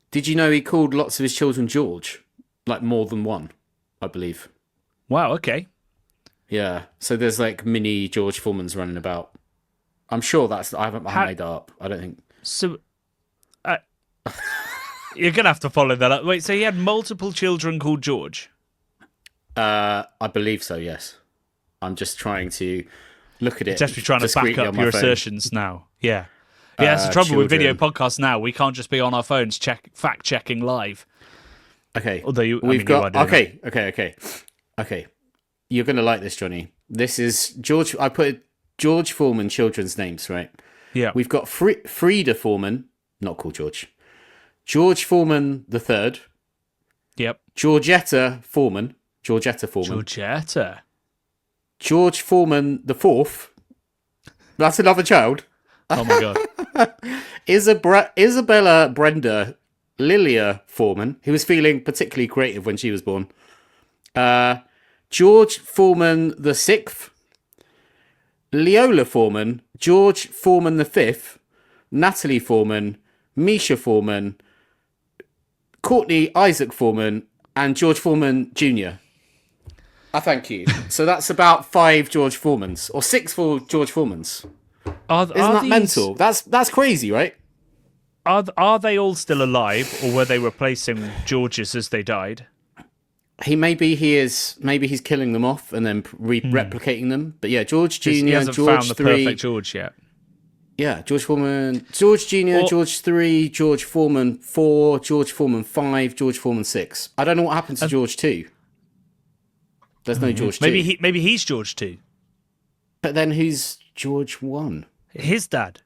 Did you know he called lots of his children George? Like more than one, I believe. Wow, okay. Yeah, so there's like mini George Foremans running about. I'm sure I haven't made that up. I don't think. So, you're going to have to follow that up. Wait, so he had multiple children called George? I believe so, yes. I'm just trying to look at it. Just trying to back up your assertions now. Yeah. Yeah, that's the trouble with video podcasts now. We can't just be on our phones fact-checking live. Okay. Although Okay. You're going to like this, Jonny. This is George. I put George Foreman children's names, right? Yeah. We've got Frieda Foreman, not called George. George Foreman the third. Yep. Georgetta Foreman. George Foreman the fourth. That's another child. Oh my god. Isabella Brenda Lilia Foreman, who was feeling particularly creative when she was born. George Foreman the sixth. Leola Foreman. George Foreman the fifth. Natalie Foreman. Misha Foreman. Courtney Isaac Foreman. And George Foreman Jr. I thank you. So that's about 5 George Foremans. Or 6 for George Foremans. Isn't that mental? That's crazy, right? Are they all still alive, or were they replacing Georges as they died? Maybe he's killing them off and then replicating them. But yeah, George Jr., he hasn't George found the 3. perfect George yet. Yeah, George Foreman, George Jr., George 3, George Foreman 4, George Foreman 5, George Foreman 6. I don't know what happened to George 2. There's no George 2. Maybe he's George 2. But then who's George 1? His dad.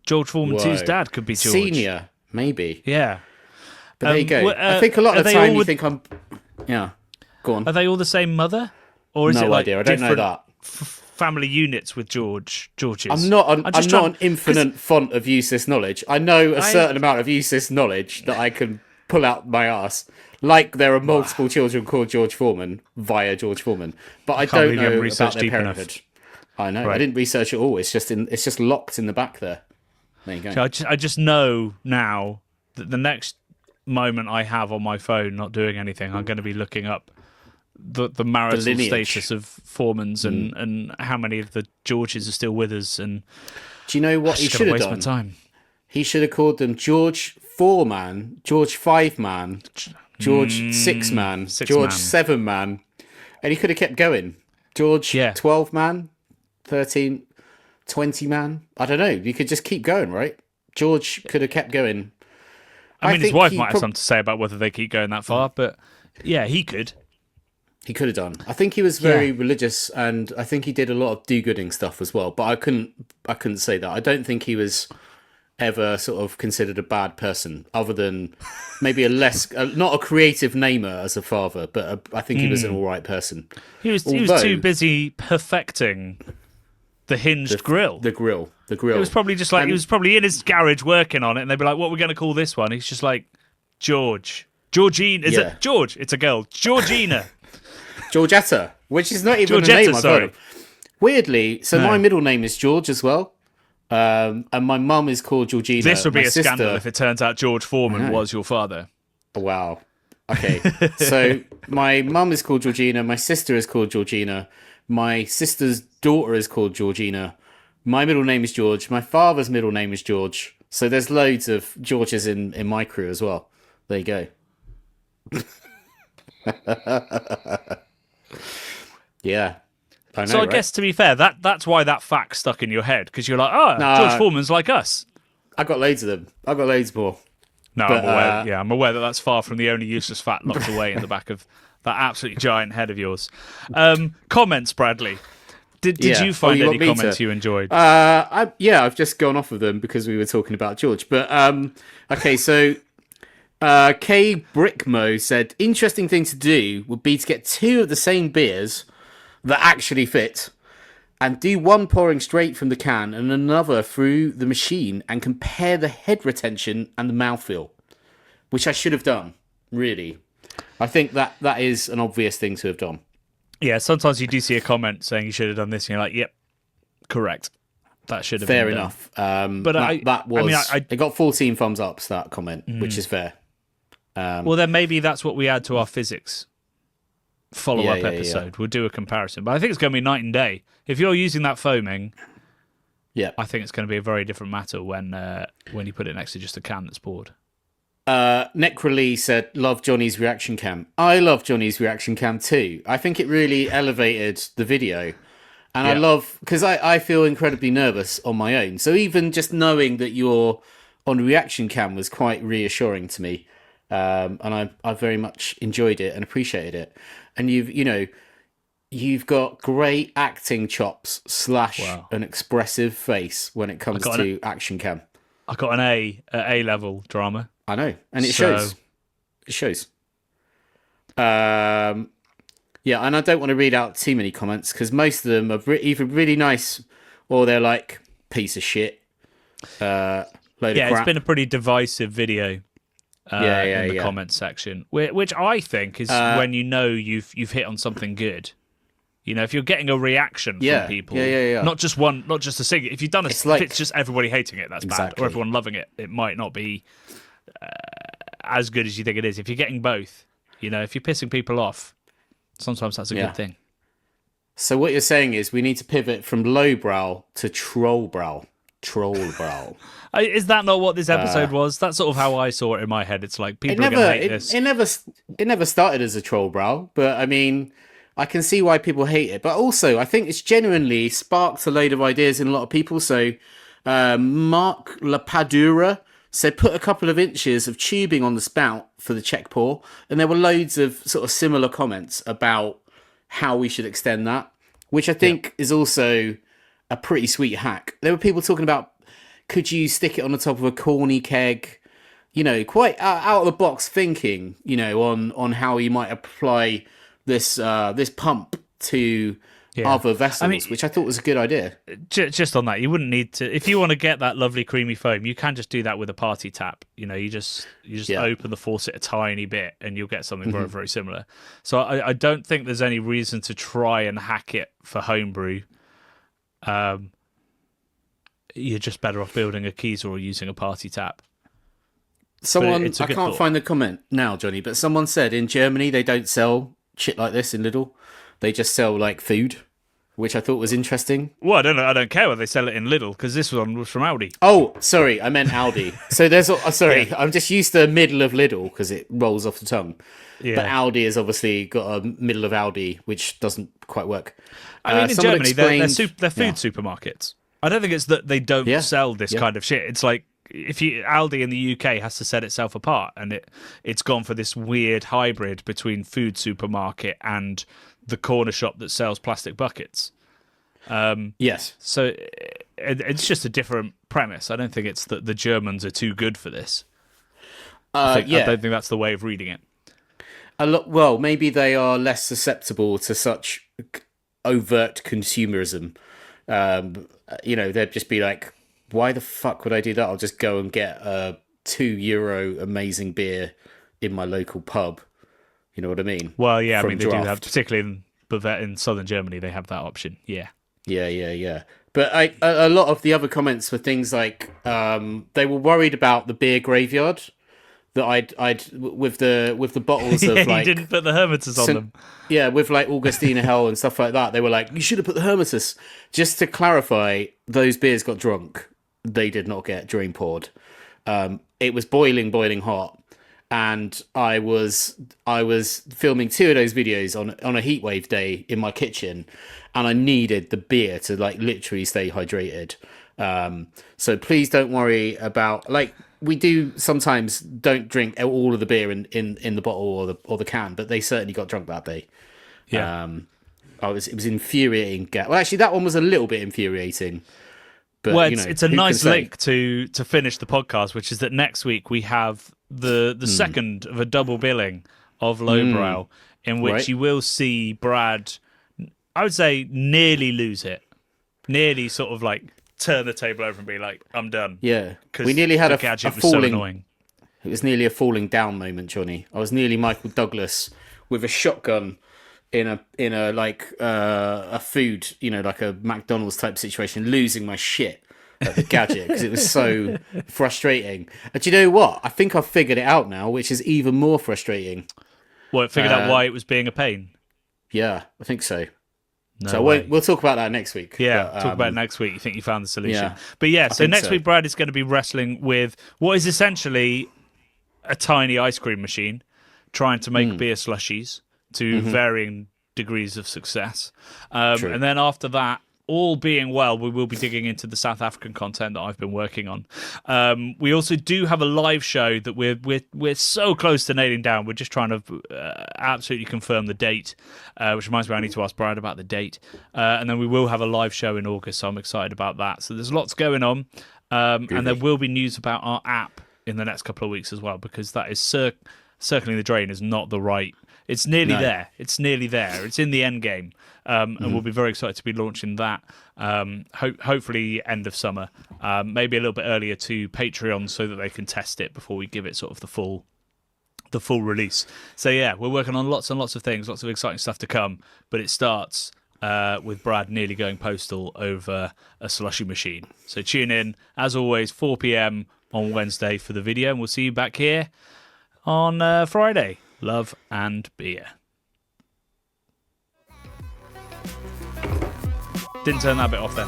George Foreman 2's dad could be George. Senior, maybe. Yeah. But there you go. I think a lot of the time you think I'm... Yeah, go on. Are they all the same mother? Or is it like idea. I don't know that. Family units with Georges? I'm not an infinite font of useless knowledge. I know a certain amount of useless knowledge that I can pull out my ass. Like there are multiple children called George Foreman via George Foreman. But I don't know about their parenthood. I know. Right. I didn't research it all. It's just locked in the back there. There you go. So I just know now that the next moment I have on my phone not doing anything, I'm going to be looking up the marital status of Foreman's and how many of the Georges are still with us. And do you know what he should have done? My time. He should have called them George 4-man, George 5-man, George 6-man, George 7-man, and he could have kept going. George 12-man, 13, 20-man. I don't know. You could just keep going, right? George could have kept going. I mean, his wife might have something to say about whether they keep going that far, but yeah, he could. He could have done. I think he was very religious, and I think he did a lot of do-gooding stuff as well. But I couldn't say that. I don't think he was ever sort of considered a bad person, other than maybe not a creative namer as a father, but I think he was an all right person. He was too busy perfecting the hinged grill. The grill. It was probably just like he was probably in his garage working on it, and they'd be like, "What are we going to call this one?" He's just like, Georgina. Is it George? It's a girl. Georgina. Georgetta, which is not even a name I've heard of. Weirdly, my middle name is George as well, and my mum is called Georgina. This would be a scandal if it turns out George Foreman was your father. Wow. Okay, so my mum is called Georgina, my sister is called Georgina, my sister's daughter is called Georgina, my middle name is George, my father's middle name is George, so there's loads of Georges in my crew as well. There you go. Yeah, I know. So I guess, to be fair, that's why that fact stuck in your head, because you're like, George Foreman's like us. I got loads of them. I got loads more. No, but, I'm aware that that's far from the only useless fact locked away in the back of that absolutely giant head of yours. Comments, Bradley. Did you find any comments you enjoyed? I've just gone off of them because we were talking about George. But okay, so K Brickmo said, interesting thing to do would be to get 2 of the same beers that actually fit, and do one pouring straight from the can and another through the machine, and compare the head retention and the mouthfeel, which I should have done, really. I think that is an obvious thing to have done. Yeah, sometimes you do see a comment saying you should have done this, and you're like, yep, correct. That should have fair been enough. But it got 14 thumbs ups, that comment, which is fair. Well, then maybe that's what we add to our physics follow-up episode. Yeah. We'll do a comparison. But I think it's going to be night and day. If you're using that foaming, I think it's going to be a very different matter when you put it next to just a can that's poured. Necrolee said, love Jonny's reaction cam. I love Jonny's reaction cam too. I think it really elevated the video. And I love, because I feel incredibly nervous on my own. So even just knowing that you're on reaction cam was quite reassuring to me. And I very much enjoyed it and appreciated it. And you've got great acting chops / an expressive face when it comes to action cam. I got an A at A-level drama. I know, and it shows. It shows. And I don't want to read out too many comments because most of them are either really nice or they're like piece of shit. Load of crap. It's been a pretty divisive video. In the comments section, which I think is when you've hit on something good. If you're getting a reaction from people, not just a single. If you've done if it's just everybody hating it, that's bad, or everyone loving it, it might not be as good as you think it is. If you're getting both, if you're pissing people off, sometimes that's a good thing. So what you're saying is we need to pivot from lowbrow to trollbrow. Trollbrow. Is that not what this episode was? That's sort of how I saw it in my head. It's like people are going to hate this. It never started as a trollbrow, but I mean, I can see why people hate it. But also, I think it's genuinely sparked a load of ideas in a lot of people. So Mark Lapadura said, put a couple of inches of tubing on the spout for the check pour. And there were loads of sort of similar comments about how we should extend that, which I think is also a pretty sweet hack. There were people talking about, could you stick it on the top of a corny keg? Quite out of the box thinking, on how you might apply this pump to other vessels, which I thought was a good idea. Just on that, you wouldn't need to, if you want to get that lovely creamy foam, you can just do that with a party tap. You just open the faucet a tiny bit and you'll get something very, very similar. So I don't think there's any reason to try and hack it for homebrew. You're just better off building a Keezer or using a party tap. Someone, it's a I good can't thought. find the comment now, Johnny, but someone said in Germany they don't sell shit like this in Lidl. They just sell like food, which I thought was interesting. Well, I don't know. I don't care whether they sell it in Lidl because this one was from Aldi. Oh, sorry, I meant Aldi. So there's, I'm just used to the middle of Lidl because it rolls off the tongue. Yeah. But Aldi has obviously got a middle of Aldi, which doesn't quite work. I mean, in someone Germany, they're explained- food supermarkets. I don't think it's that they don't sell this kind of shit. It's like Aldi in the UK has to set itself apart, and it's gone for this weird hybrid between food supermarket and the corner shop that sells plastic buckets. Yes. So it's just a different premise. I don't think it's that the Germans are too good for this. I don't think that's the way of reading it. Well, maybe they are less susceptible to such overt consumerism. They'd just be like, why the fuck would I do that? I'll just go and get a €2 amazing beer in my local pub. You know what I mean? Well, yeah, From I mean, they do have, draft. particularly in southern Germany, they have that option. Yeah. Yeah. But a lot of the other comments were things like they were worried about the beer graveyard that I'd with the bottles of Yeah, like you didn't put the Hermitas on them. Yeah, with like Augustina Hell and stuff like that. They were like, you should have put the Hermitas. Just to clarify, those beers got drunk. They did not get drain poured. It was boiling hot. And I was filming 2 of those videos on a heatwave day in my kitchen, and I needed the beer to like literally stay hydrated. So please don't worry about, like, we do sometimes don't drink all of the beer in the bottle or the can, but they certainly got drunk that day. Yeah. It was infuriating. Well, actually, that one was a little bit infuriating. But, Well, it's a who nice can say? link to finish the podcast, which is that next week we have the second of a double billing of Lowbrow, in which Right. you will see Brad, I would say, nearly lose it. Nearly sort of like turn the table over and be like, I'm done. Yeah. 'Cause We nearly had the a gadget was so falling... annoying. It was nearly a falling down moment, Johnny. I was nearly Michael Douglas with a shotgun in a like a food, like a McDonald's type situation, losing my shit at the gadget because it was so frustrating. And do you know what? I think I've figured it out now, which is even more frustrating. Well, figured out why it was being a pain. Yeah, I think so. No So way. we'll talk about that next week. Yeah, But, talk about it next week. You think you found the solution. yeah, But yeah, so think next so. week, Brad is going to be wrestling with what is essentially a tiny ice cream machine trying to make beer slushies to varying degrees of success. True. And then after that, all being well, we will be digging into the South African content that I've been working on. We also do have a live show that we're so close to nailing down. We're just trying to absolutely confirm the date, which reminds me I need to ask Brad about the date. And then we will have a live show in August, so I'm excited about that. So there's lots going on. And there will be news about our app in the next couple of weeks as well, because that is circling the drain is not the right... It's nearly there. It's nearly there. It's in the end game. And we'll be very excited to be launching that, hopefully end of summer, maybe a little bit earlier to Patreon so that they can test it before we give it sort of the full release. So yeah, we're working on lots and lots of things, lots of exciting stuff to come, but it starts with Brad nearly going postal over a slushy machine. So tune in, as always, 4 p.m. on Wednesday for the video, and we'll see you back here on Friday. Love and beer. Didn't turn that bit off then.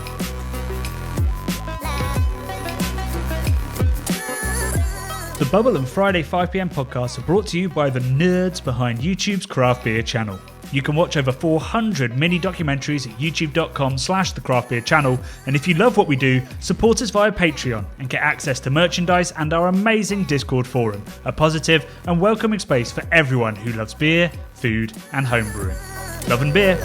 The Bubble and Friday 5pm podcasts are brought to you by the nerds behind YouTube's craft beer channel. You can watch over 400 mini documentaries at youtube.com/the craft beer channel, and if you love what we do, support us via Patreon and get access to merchandise and our amazing Discord forum, a positive and welcoming space for everyone who loves beer, food and homebrewing. Love and beer.